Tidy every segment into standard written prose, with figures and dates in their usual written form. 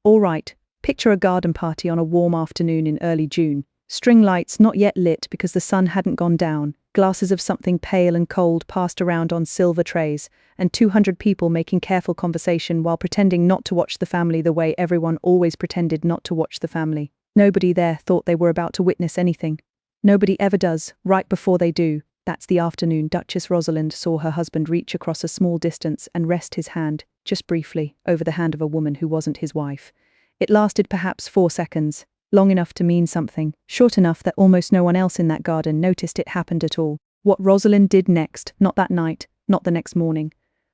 All right, picture a garden party on a warm afternoon in early June. String lights not yet lit because the sun hadn't gone down, glasses of something pale and cold passed around on silver trays, and 200 people making careful conversation while pretending not to watch the family the way everyone always pretended not to watch the family. Nobody there thought they were about to witness anything. Nobody ever does, right before they do. That's the afternoon Duchess Rosalind saw her husband reach across a small distance and rest his hand, just briefly, over the hand of a woman who wasn't his wife. It lasted perhaps 4 seconds, long enough to mean something, short enough that almost no one else in that garden noticed it happened at all. What Rosalind did next, not that night, not the next morning,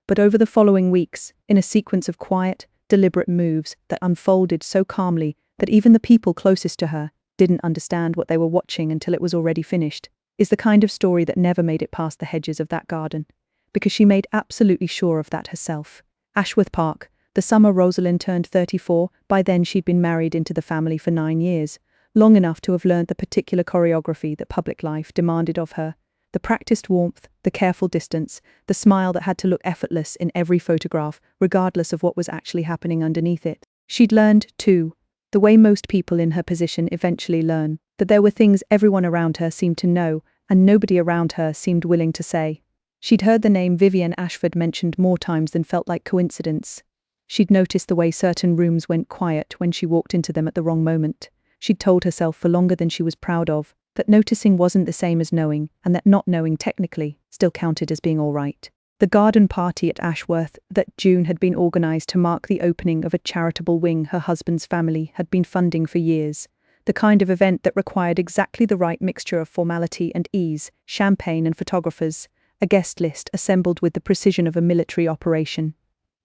but over the following weeks, in a sequence of quiet, deliberate moves that unfolded so calmly that even the people closest to her didn't understand what they were watching until it was already finished, is the kind of story that never made it past the hedges of that garden, because she made absolutely sure of that herself. Ashworth Park, the summer Rosalind turned 34, by then she'd been married into the family for 9 years, long enough to have learned the particular choreography that public life demanded of her, the practiced warmth, the careful distance, the smile that had to look effortless in every photograph, regardless of what was actually happening underneath it. She'd learned, too, the way most people in her position eventually learn, that there were things everyone around her seemed to know, and nobody around her seemed willing to say. She'd heard the name Vivienne Ashford mentioned more times than felt like coincidence. She'd noticed the way certain rooms went quiet when she walked into them at the wrong moment. She'd told herself for longer than she was proud of, that noticing wasn't the same as knowing, and that not knowing technically still counted as being all right. The garden party at Ashworth that June had been organised to mark the opening of a charitable wing her husband's family had been funding for years. The kind of event that required exactly the right mixture of formality and ease, champagne and photographers, a guest list assembled with the precision of a military operation.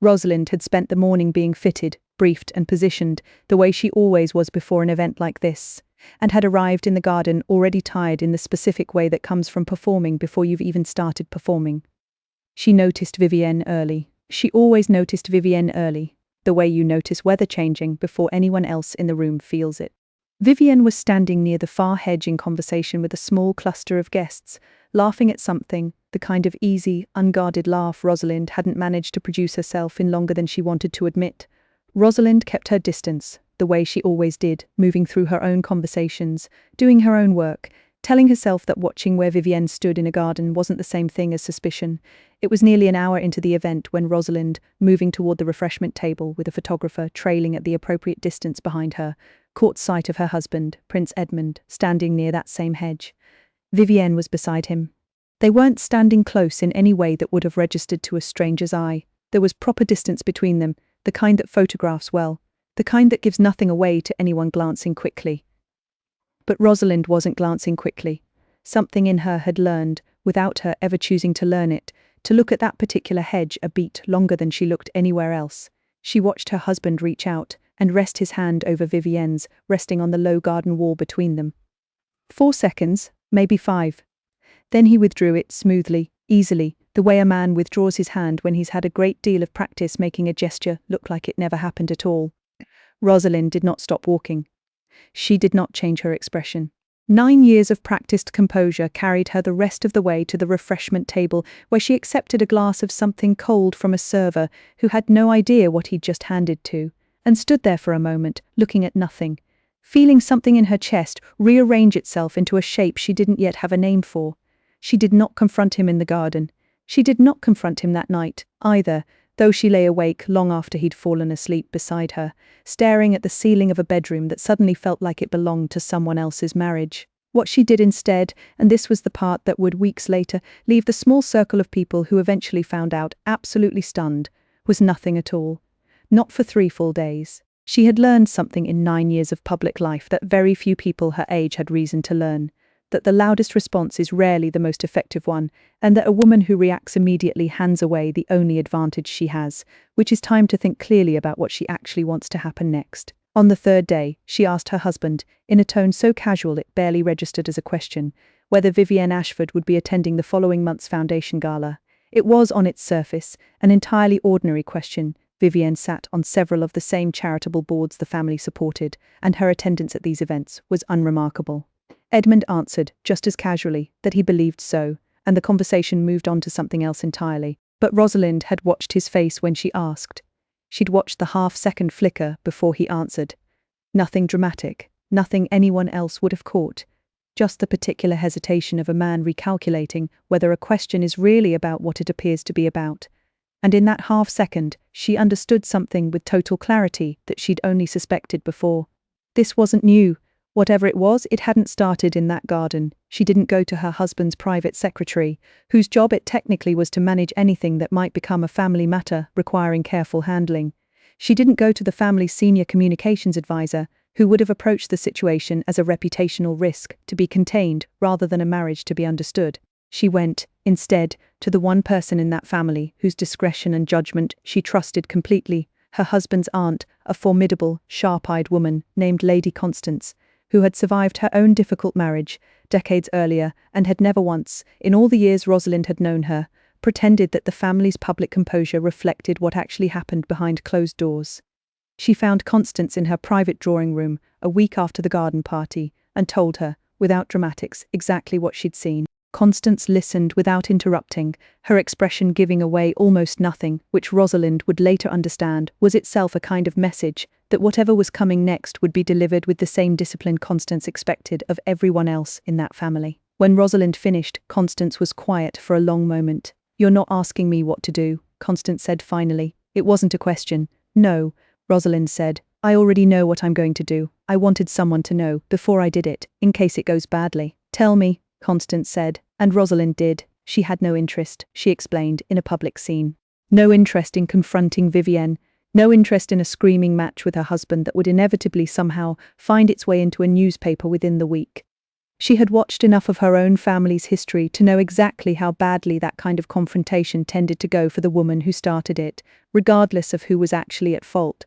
Rosalind had spent the morning being fitted, briefed and positioned, the way she always was before an event like this, and had arrived in the garden already tired in the specific way that comes from performing before you've even started performing. She noticed Vivienne early. She always noticed Vivienne early, the way you notice weather changing before anyone else in the room feels it. Vivienne was standing near the far hedge in conversation with a small cluster of guests, laughing at something, the kind of easy, unguarded laugh Rosalind hadn't managed to produce herself in longer than she wanted to admit. Rosalind kept her distance, the way she always did, moving through her own conversations, doing her own work, telling herself that watching where Vivienne stood in a garden wasn't the same thing as suspicion. It was nearly an hour into the event when Rosalind, moving toward the refreshment table with a photographer trailing at the appropriate distance behind her, caught sight of her husband, Prince Edmund, standing near that same hedge. Vivienne was beside him. They weren't standing close in any way that would have registered to a stranger's eye. There was proper distance between them, the kind that photographs well, the kind that gives nothing away to anyone glancing quickly. But Rosalind wasn't glancing quickly. Something in her had learned, without her ever choosing to learn it, to look at that particular hedge a beat longer than she looked anywhere else. She watched her husband reach out and rest his hand over Vivienne's, resting on the low garden wall between them. 4 seconds, maybe 5. Then he withdrew it smoothly, easily, the way a man withdraws his hand when he's had a great deal of practice making a gesture look like it never happened at all. Rosalind did not stop walking. She did not change her expression. 9 years of practiced composure carried her the rest of the way to the refreshment table, where she accepted a glass of something cold from a server who had no idea what he'd just handed to, and stood there for a moment, looking at nothing, feeling something in her chest rearrange itself into a shape she didn't yet have a name for. She did not confront him in the garden. She did not confront him that night, either, though she lay awake long after he'd fallen asleep beside her, staring at the ceiling of a bedroom that suddenly felt like it belonged to someone else's marriage. What she did instead, and this was the part that would, weeks later, leave the small circle of people who eventually found out absolutely stunned, was nothing at all. Not for 3 full days. She had learned something in 9 years of public life that very few people her age had reason to learn. That the loudest response is rarely the most effective one, and that a woman who reacts immediately hands away the only advantage she has, which is time to think clearly about what she actually wants to happen next. On the 3rd day, she asked her husband, in a tone so casual it barely registered as a question, whether Vivienne Ashford would be attending the following month's foundation gala. It was, on its surface, an entirely ordinary question. Vivienne sat on several of the same charitable boards the family supported, and her attendance at these events was unremarkable. Edmund answered, just as casually, that he believed so, and the conversation moved on to something else entirely. But Rosalind had watched his face when she asked. She'd watched the half-second flicker before he answered. Nothing dramatic, nothing anyone else would have caught. Just the particular hesitation of a man recalculating whether a question is really about what it appears to be about. And in that half-second, she understood something with total clarity that she'd only suspected before. This wasn't new. Whatever it was, it hadn't started in that garden. She didn't go to her husband's private secretary, whose job it technically was to manage anything that might become a family matter requiring careful handling. She didn't go to the family's senior communications advisor, who would have approached the situation as a reputational risk to be contained rather than a marriage to be understood. She went, instead, to the one person in that family whose discretion and judgment she trusted completely, her husband's aunt, a formidable, sharp-eyed woman named Lady Constance, who had survived her own difficult marriage decades earlier and had never once, in all the years Rosalind had known her, pretended that the family's public composure reflected what actually happened behind closed doors. She found Constance in her private drawing room a week after the garden party and told her, without dramatics, exactly what she'd seen. Constance listened without interrupting, her expression giving away almost nothing, which Rosalind would later understand was itself a kind of message that whatever was coming next would be delivered with the same discipline Constance expected of everyone else in that family. When Rosalind finished, Constance was quiet for a long moment. "You're not asking me what to do," Constance said finally. "It wasn't a question." "No," Rosalind said. "I already know what I'm going to do. I wanted someone to know, before I did it, in case it goes badly." "Tell me," Constance said, and Rosalind did. She had no interest, she explained, in a public scene. No interest in confronting Vivienne, no interest in a screaming match with her husband that would inevitably somehow find its way into a newspaper within the week. She had watched enough of her own family's history to know exactly how badly that kind of confrontation tended to go for the woman who started it, regardless of who was actually at fault.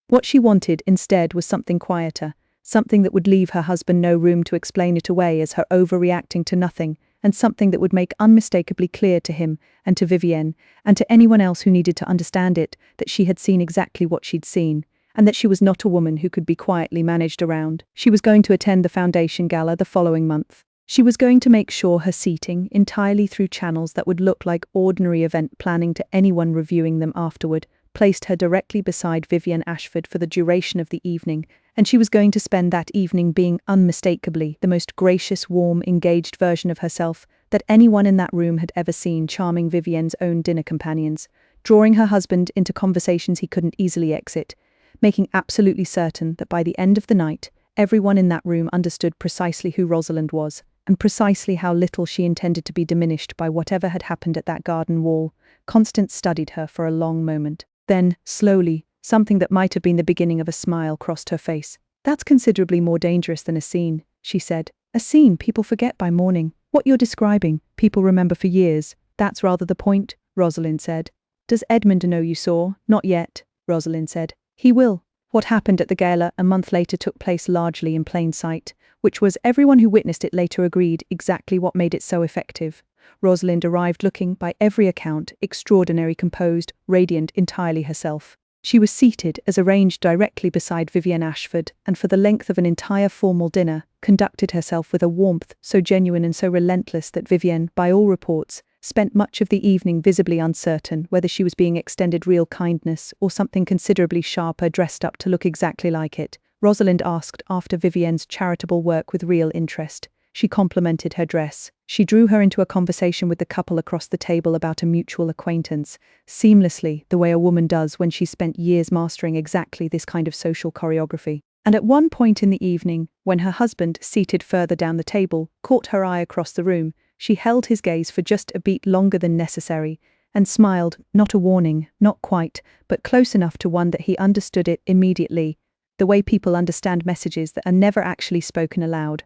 What she wanted, instead, was something quieter, something that would leave her husband no room to explain it away as her overreacting to nothing, and something that would make unmistakably clear to him and to Vivienne, and to anyone else who needed to understand it, that she had seen exactly what she'd seen, and that she was not a woman who could be quietly managed around. She was going to attend the foundation gala the following month. She was going to make sure her seating, entirely through channels that would look like ordinary event planning to anyone reviewing them afterward, placed her directly beside Vivienne Ashford for the duration of the evening, and she was going to spend that evening being unmistakably the most gracious, warm, engaged version of herself that anyone in that room had ever seen, charming Vivienne's own dinner companions, drawing her husband into conversations he couldn't easily exit, making absolutely certain that by the end of the night, everyone in that room understood precisely who Rosalind was, and precisely how little she intended to be diminished by whatever had happened at that garden wall. Constance studied her for a long moment. Then, slowly, something that might have been the beginning of a smile crossed her face. "That's considerably more dangerous than a scene," she said. "A scene people forget by morning. What you're describing, people remember for years. That's rather the point," Rosalind said. "Does Edmund know you saw?" "Not yet," Rosalind said. "He will." What happened at the gala a month later took place largely in plain sight, which was, everyone who witnessed it later agreed, exactly what made it so effective. Rosalind arrived looking, by every account, extraordinary, composed, radiant, entirely herself. She was seated, as arranged, directly beside Vivienne Ashford, and for the length of an entire formal dinner, conducted herself with a warmth so genuine and so relentless that Vivienne, by all reports, spent much of the evening visibly uncertain whether she was being extended real kindness or something considerably sharper dressed up to look exactly like it. Rosalind asked after Vivienne's charitable work with real interest. She complimented her dress. She drew her into a conversation with the couple across the table about a mutual acquaintance, seamlessly, the way a woman does when she's spent years mastering exactly this kind of social choreography. And at one point in the evening, when her husband, seated further down the table, caught her eye across the room, she held his gaze for just a beat longer than necessary, and smiled, not a warning, not quite, but close enough to one that he understood it immediately, the way people understand messages that are never actually spoken aloud.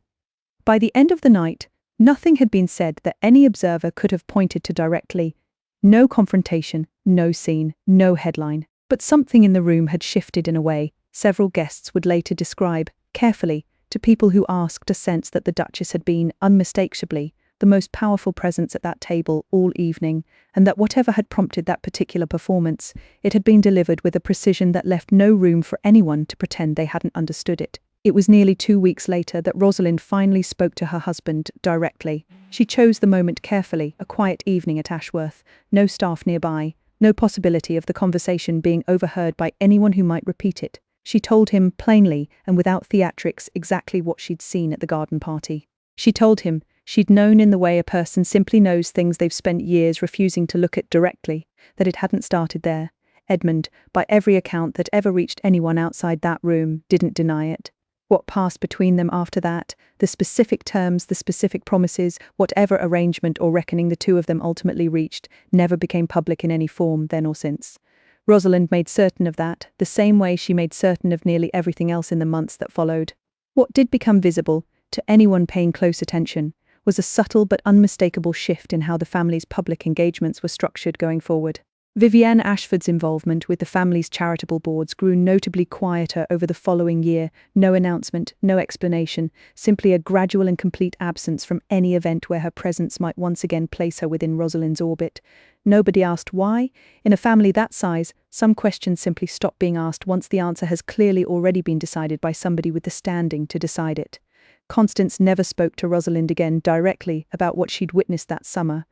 By the end of the night, nothing had been said that any observer could have pointed to directly. No confrontation, no scene, no headline. But something in the room had shifted in a way several guests would later describe, carefully, to people who asked, a sense that the Duchess had been, unmistakably, the most powerful presence at that table all evening, and that whatever had prompted that particular performance, it had been delivered with a precision that left no room for anyone to pretend they hadn't understood it. It was nearly 2 weeks later that Rosalind finally spoke to her husband directly. She chose the moment carefully, a quiet evening at Ashworth, no staff nearby, no possibility of the conversation being overheard by anyone who might repeat it. She told him plainly and without theatrics exactly what she'd seen at the garden party. She told him she'd known in the way a person simply knows things they've spent years refusing to look at directly, that it hadn't started there. Edmund, by every account that ever reached anyone outside that room, didn't deny it. What passed between them after that, the specific terms, the specific promises, whatever arrangement or reckoning the two of them ultimately reached, never became public in any form then or since. Rosalind made certain of that, the same way she made certain of nearly everything else in the months that followed. What did become visible, to anyone paying close attention, was a subtle but unmistakable shift in how the family's public engagements were structured going forward. Vivienne Ashford's involvement with the family's charitable boards grew notably quieter over the following year. No announcement, no explanation, simply a gradual and complete absence from any event where her presence might once again place her within Rosalind's orbit. Nobody asked why. In a family that size, some questions simply stop being asked once the answer has clearly already been decided by somebody with the standing to decide it. Constance never spoke to Rosalind again directly about what she'd witnessed that summer.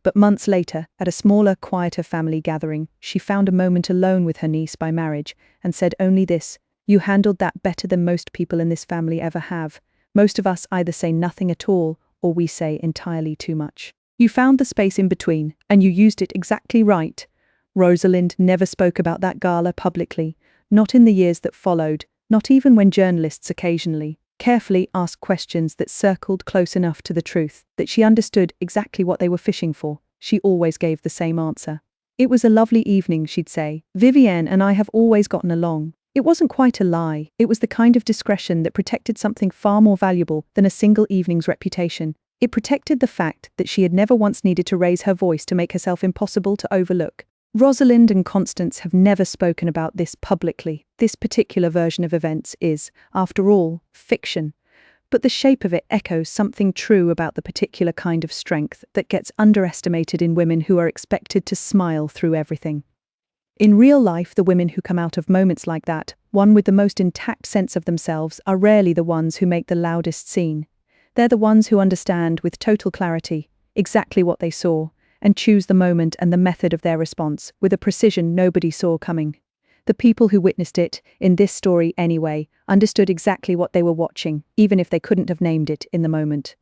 But months later, at a smaller, quieter family gathering, she found a moment alone with her niece by marriage and said only this: "You handled that better than most people in this family ever have. Most of us either say nothing at all, or we say entirely too much. You found the space in between, and you used it exactly right." Rosalind never spoke about that gala publicly, not in the years that followed, not even when journalists occasionally, carefully asked questions that circled close enough to the truth that she understood exactly what they were fishing for. She always gave the same answer. "It was a lovely evening," she'd say. "Vivienne and I have always gotten along." It wasn't quite a lie. It was the kind of discretion that protected something far more valuable than a single evening's reputation. It protected the fact that she had never once needed to raise her voice to make herself impossible to overlook. Rosalind and Constance have never spoken about this publicly. This particular version of events is, after all, fiction. But the shape of it echoes something true about the particular kind of strength that gets underestimated in women who are expected to smile through everything. In real life, the women who come out of moments like that, one with the most intact sense of themselves, are rarely the ones who make the loudest scene. They're the ones who understand with total clarity exactly what they saw, and choose the moment and the method of their response with a precision nobody saw coming. The people who witnessed it, in this story anyway, understood exactly what they were watching, even if they couldn't have named it in the moment.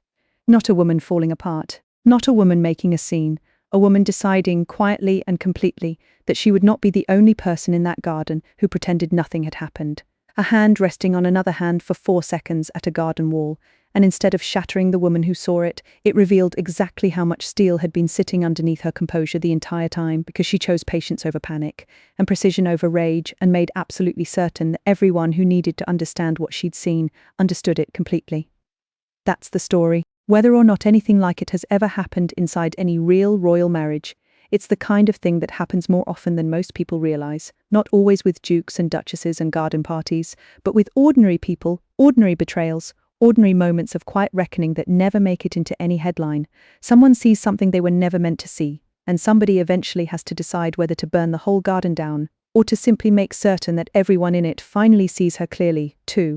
Not a woman falling apart, not a woman making a scene, a woman deciding quietly and completely that she would not be the only person in that garden who pretended nothing had happened. A hand resting on another hand for 4 seconds at a garden wall, and instead of shattering the woman who saw it, it revealed exactly how much steel had been sitting underneath her composure the entire time, because she chose patience over panic, and precision over rage, and made absolutely certain that everyone who needed to understand what she'd seen understood it completely. That's the story. Whether or not anything like it has ever happened inside any real royal marriage, it's the kind of thing that happens more often than most people realize, not always with dukes and duchesses and garden parties, but with ordinary people, ordinary betrayals, ordinary moments of quiet reckoning that never make it into any headline. Someone sees something they were never meant to see, and somebody eventually has to decide whether to burn the whole garden down, or to simply make certain that everyone in it finally sees her clearly, too.